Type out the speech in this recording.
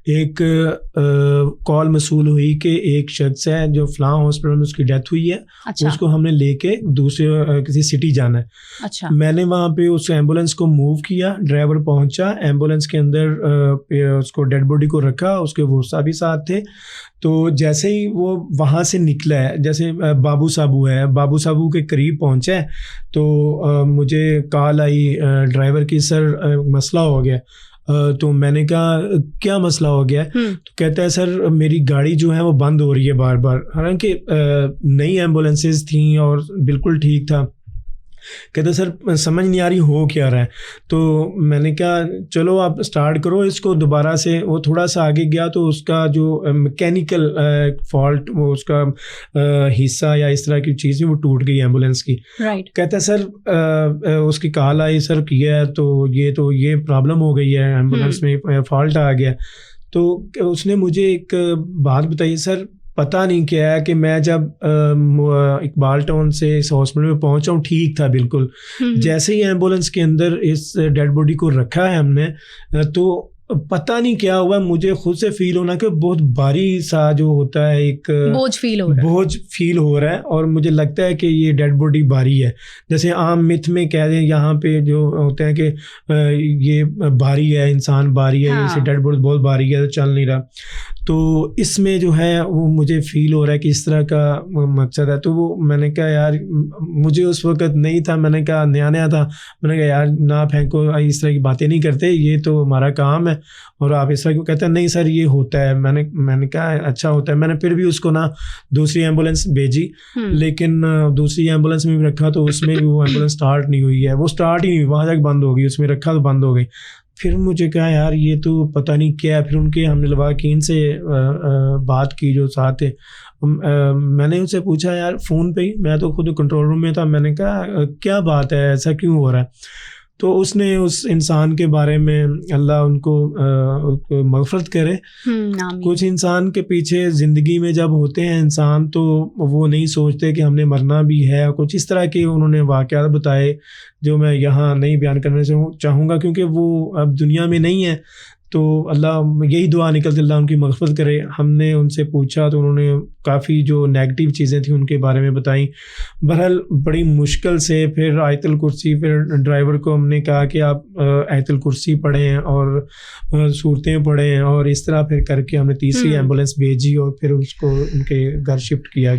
ایک کال موصول ہوئی کہ ایک شخص ہے جو فلاں ہاسپٹل میں اس کی ڈیتھ ہوئی ہے, اس کو ہم نے لے کے دوسرے کسی سٹی جانا ہے. میں نے وہاں پہ اس ایمبولینس کو موو کیا, ڈرائیور پہنچا, ایمبولینس کے اندر اس کو ڈیڈ باڈی کو رکھا, اس کے ورثہ بھی ساتھ تھے. تو جیسے ہی وہ وہاں سے نکلا ہے, جیسے بابو صابو ہے, بابو صابو کے قریب پہنچا ہے تو مجھے کال آئی ڈرائیور کی, سر مسئلہ ہو گیا. تو میں نے کہا کیا مسئلہ ہو گیا؟ تو کہتا ہے سر میری گاڑی جو ہے وہ بند ہو رہی ہے بار بار, حالانکہ نئی ایمبولینسز تھیں اور بالکل ٹھیک تھا. کہتا ہے سر سمجھ نہیں آ رہی ہو کیا رہا ہے. تو میں نے کہا چلو آپ اسٹارٹ کرو اس کو دوبارہ سے. وہ تھوڑا سا آگے گیا تو اس کا جو میکینیکل فالٹ, وہ اس کا حصہ یا اس طرح کی چیز وہ ٹوٹ گئی ایمبولینس کی. کہتا ہے سر اس کی کال آئی, سر کیا ہے تو یہ پرابلم ہو گئی ہے, ایمبولینس میں فالٹ آ گیا. تو اس نے مجھے ایک بات بتائی, سر پتہ نہیں کیا ہے کہ میں جب اقبال ٹاؤن سے اس ہاسپٹل میں پہنچا ہوں ٹھیک تھا بالکل, جیسے ہی ایمبولینس کے اندر اس ڈیڈ باڈی کو رکھا ہے ہم نے, تو پتہ نہیں کیا ہوا, مجھے خود سے فیل ہونا کہ بہت بھاری سا جو ہوتا ہے ایک بوجھ فیل ہو رہا ہے, اور مجھے لگتا ہے کہ یہ ڈیڈ باڈی بھاری ہے. جیسے عام متھ میں کہہ دیں یہاں پہ جو ہوتے ہیں کہ یہ بھاری ہے, انسان بھاری ہے, اسے ڈیڈ باڈی بہت بھاری ہے, چل نہیں رہا. تو اس میں جو ہے وہ مجھے فیل ہو رہا ہے کہ اس طرح کا مقصد ہے. تو وہ میں نے کہا یار مجھے اس وقت نہیں تھا, میں نے کہا نیا تھا, میں نے کہا یار نہ پھینکو, اس طرح کی باتیں نہیں کرتے, یہ تو ہمارا کام ہے اور آپ اس طرح کیوں کہتے ہیں. نہیں سر یہ ہوتا ہے. میں نے کہا اچھا ہوتا ہے. میں نے پھر بھی اس کو دوسری ایمبولینس بھیجی, لیکن دوسری ایمبولینس میں بھی رکھا تو اس میں بھی وہ ایمبولینس اسٹارٹ نہیں ہوئی ہے, وہ اسٹارٹ ہی نہیں ہوئی, وہاں تک بند ہو گئی, اس میں رکھا تو بند ہو گئی. پھر مجھے کہا یار یہ تو پتہ نہیں کیا ہے. پھر ان کے ہم نے لواحقین سے بات کی جو ساتھ تھے, میں نے ان سے پوچھا یار فون پہ ہی, میں تو خود کنٹرول روم میں تھا, میں نے کہا کیا بات ہے, ایسا کیوں ہو رہا ہے؟ تو اس نے اس انسان کے بارے میں, اللہ ان کو مغفرت کرے, کچھ انسان کے پیچھے زندگی میں جب ہوتے ہیں انسان تو وہ نہیں سوچتے کہ ہم نے مرنا بھی ہے. کچھ اس طرح کے انہوں نے واقعات بتائے جو میں یہاں نہیں بیان کرنا چاہوں گا کیونکہ وہ اب دنیا میں نہیں ہے. تو اللہ یہی دعا نکلتی اللہ ان کی مغفرت کرے. ہم نے ان سے پوچھا تو انہوں نے کافی جو نیگیٹو چیزیں تھیں ان کے بارے میں بتائیں. بہرحال بڑی مشکل سے پھر آیت الکرسی, پھر ڈرائیور کو ہم نے کہا کہ آپ آیت الکرسی پڑھیں اور صورتیں پڑھیں, اور اس طرح پھر کر کے ہم نے تیسری ایمبولینس بھیجی اور پھر اس کو ان کے گھر شفٹ کیا گیا.